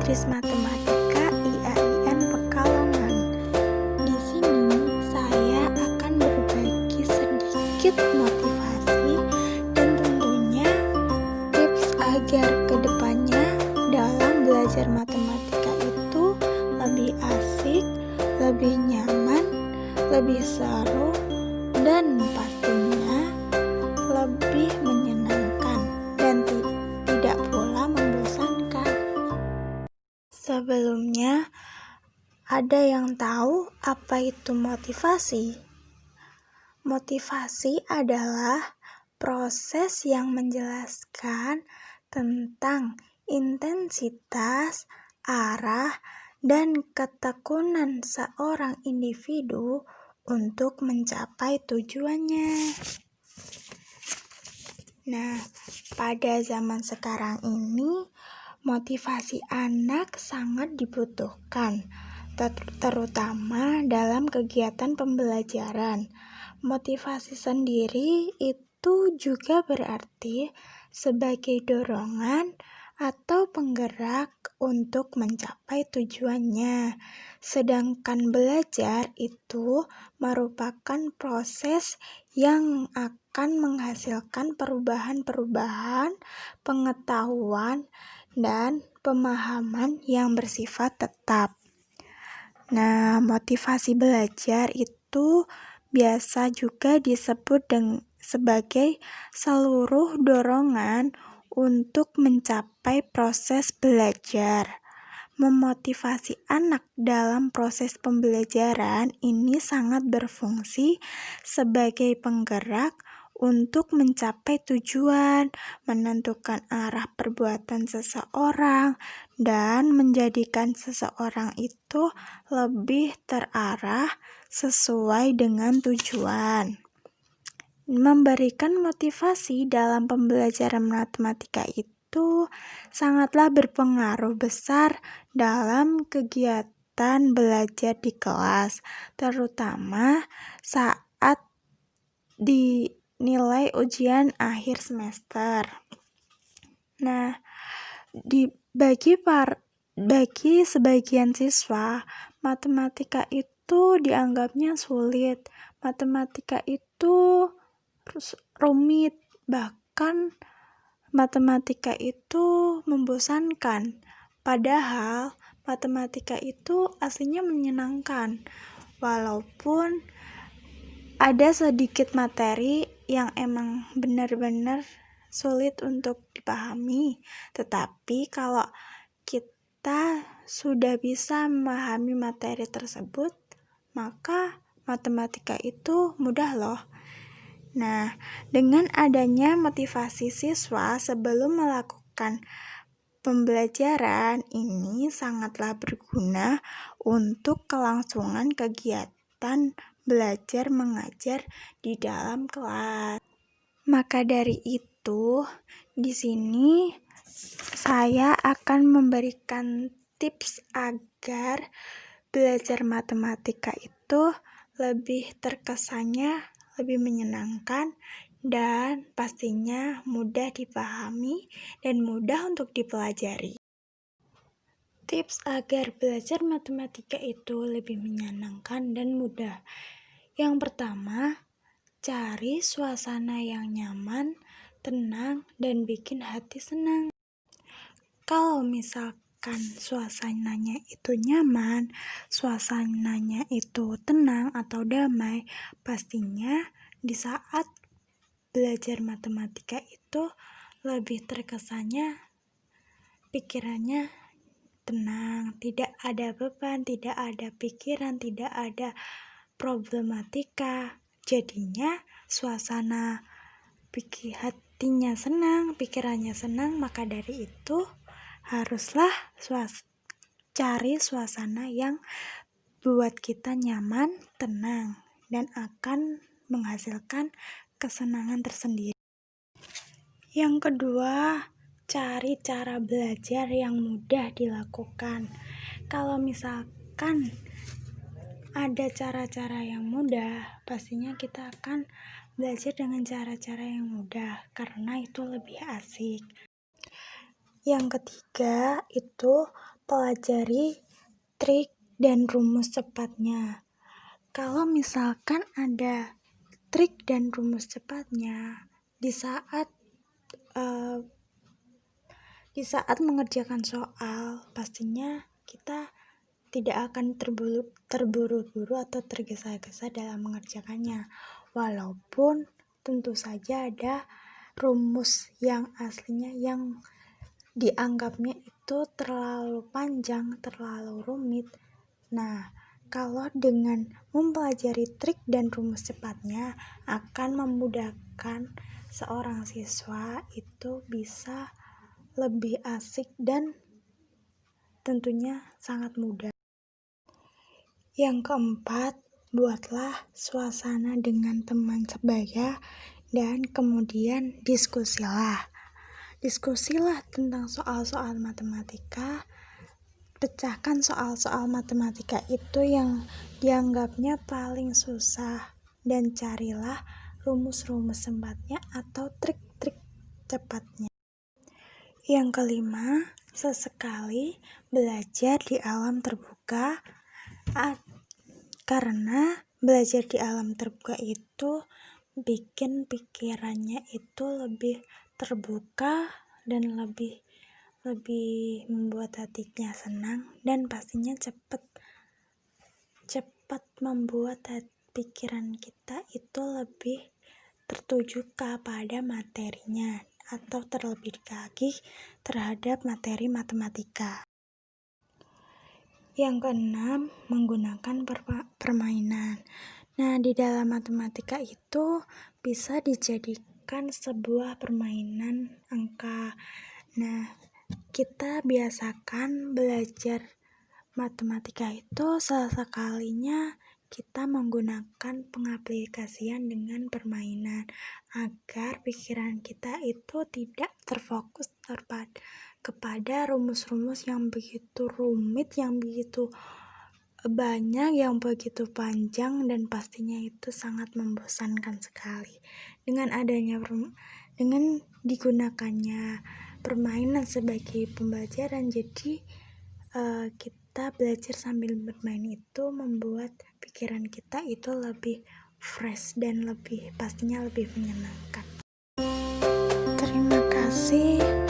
Kris Matematika IAIN Pekalongan. Di sini saya akan berbagi sedikit motivasi dan tentunya tips agar kedepannya dalam belajar matematika itu lebih asik, lebih nyaman, lebih seru, dan pastinya lebih menyenangkan dan tidak pula membosankan. Sebelumnya, ada yang tahu apa itu motivasi? Motivasi adalah proses yang menjelaskan tentang intensitas, arah, dan ketekunan seorang individu untuk mencapai tujuannya. Nah, pada zaman sekarang ini, motivasi anak sangat dibutuhkan, terutama dalam kegiatan pembelajaran. Motivasi sendiri itu juga berarti sebagai dorongan atau penggerak untuk mencapai tujuannya. Sedangkan belajar itu merupakan proses yang akan menghasilkan perubahan-perubahan pengetahuan dan pemahaman yang bersifat tetap. Nah, motivasi belajar itu biasa juga disebut sebagai seluruh dorongan untuk mencapai proses belajar. Memotivasi anak dalam proses pembelajaran ini sangat berfungsi sebagai penggerak untuk mencapai tujuan, menentukan arah perbuatan seseorang, dan menjadikan seseorang itu lebih terarah sesuai dengan tujuan. Memberikan motivasi dalam pembelajaran matematika itu sangatlah berpengaruh besar dalam kegiatan belajar di kelas, terutama saat dinilai ujian akhir semester. Nah, bagi sebagian siswa, matematika itu dianggapnya sulit. Matematika itu rumit, bahkan matematika itu membosankan. Padahal matematika itu aslinya menyenangkan. Walaupun ada sedikit materi yang emang benar-benar sulit untuk dipahami, tetapi kalau kita sudah bisa memahami materi tersebut, maka matematika itu mudah loh. Nah, dengan adanya motivasi siswa sebelum melakukan pembelajaran ini sangatlah berguna untuk kelangsungan kegiatan belajar mengajar di dalam kelas. Maka dari itu, di sini saya akan memberikan tips agar belajar matematika itu lebih terkesannya lebih menyenangkan dan pastinya mudah dipahami dan mudah untuk dipelajari. Tips agar belajar matematika itu lebih menyenangkan dan mudah. Yang pertama, cari suasana yang nyaman, tenang, dan bikin hati senang. Kalau misalkan suasananya itu nyaman, suasananya itu tenang atau damai, pastinya di saat belajar matematika itu lebih terkesannya pikirannya tenang, tidak ada beban, tidak ada pikiran, tidak ada problematika. Jadinya suasana hatinya senang, pikirannya senang, maka dari itu haruslah cari suasana yang buat kita nyaman, tenang, dan akan menghasilkan kesenangan tersendiri. Yang kedua, cari cara belajar yang mudah dilakukan. Kalau misalkan ada cara-cara yang mudah, pastinya kita akan belajar dengan cara-cara yang mudah karena itu lebih asik. Yang ketiga itu pelajari trik dan rumus cepatnya. Kalau misalkan ada trik dan rumus cepatnya di saat mengerjakan soal, pastinya kita tidak akan terburu-buru atau tergesa-gesa dalam mengerjakannya. Walaupun tentu saja ada rumus yang aslinya yang dianggapnya itu terlalu panjang, terlalu rumit. Nah, kalau dengan mempelajari trik dan rumus cepatnya akan memudahkan seorang siswa itu bisa lebih asik dan tentunya sangat mudah. Yang keempat, buatlah suasana dengan teman sebaya dan kemudian diskusilah tentang soal-soal matematika. Pecahkan soal-soal matematika itu yang dianggapnya paling susah dan carilah rumus-rumus cepatnya atau trik-trik cepatnya. Yang kelima, sesekali belajar di alam terbuka, karena belajar di alam terbuka itu bikin pikirannya itu lebih terbuka dan lebih membuat hatinya senang, dan pastinya cepat membuat pikiran kita itu lebih tertuju kepada materinya atau terlebih lagi terhadap materi matematika. Yang keenam, menggunakan permainan. Nah, di dalam matematika itu bisa dijadikan sebuah permainan angka. Nah, kita biasakan belajar matematika itu sesekalinya kita menggunakan pengaplikasian dengan permainan agar pikiran kita itu tidak terfokus kepada rumus-rumus yang begitu rumit, yang begitu banyak, yang begitu panjang, dan pastinya itu sangat membosankan sekali. Dengan digunakannya permainan sebagai pembelajaran, jadi kita belajar sambil bermain itu membuat pikiran kita itu lebih fresh dan pastinya lebih menyenangkan. Terima kasih.